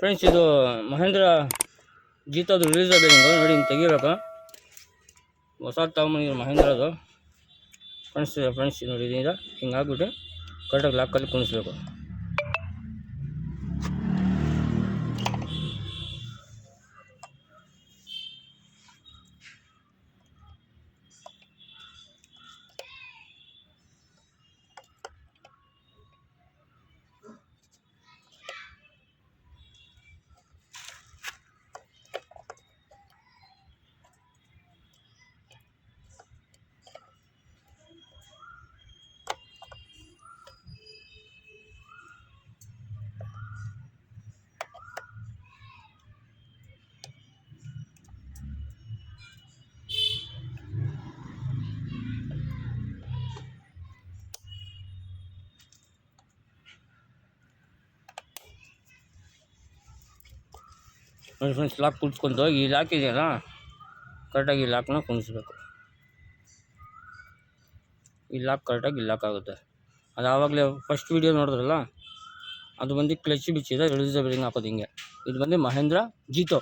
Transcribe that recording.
Friends, ಇದು Mahendra ಜೀತೋದು release ಆಗಿದ್ದು ನೋಡಿ, ಹಿಂಗೆ ತೆಗಿಬೇಕು. ಹೊಸ ತಗೊಂಬಂದಿರೋ ಮಹೇಂದ್ರದು ಫ್ರೆಂಡ್ಸ್ ನೋಡಿ, ಇದೀಗ ಹಿಂಗೆ ಆಗ್ಬಿಟ್ಟು ಕರೆಕ್ಟಾಗಿ ಲಾಕಲ್ಲಿ ಕುಣಿಸ್ಬೇಕು. ನೋಡಿ ಫ್ರೆಂಡ್ಸ್, ಲಾಕ್ ಕುಡಿಸ್ಕೊಂಡು ಈ ಲಾಕ್ ಇದೆಯಲ್ಲ, ಕರೆಕ್ಟಾಗಿ ಈ ಲಾಕ್ನ ಕುಣಿಸ್ಬೇಕು. ಈ ಲಾಕ್ ಕರೆಕ್ಟಾಗಿ ಲಾಕ್ ಆಗುತ್ತೆ. ಅದು ಆವಾಗಲೇ ಫಸ್ಟ್ ವೀಡಿಯೋ ನೋಡಿದ್ರಲ್ಲ, ಅದು ಬಂದು ಕ್ಲಚ್ ಬಿಚ್ಚಿದೆ ರಿಲೀಸಬಲ್ ಹಿಂಗೆ ಹಾಕೋದು ಹಿಂಗೆ. ಇದು ಬಂದು ಮಹೇಂದ್ರ ಜೀತೋ.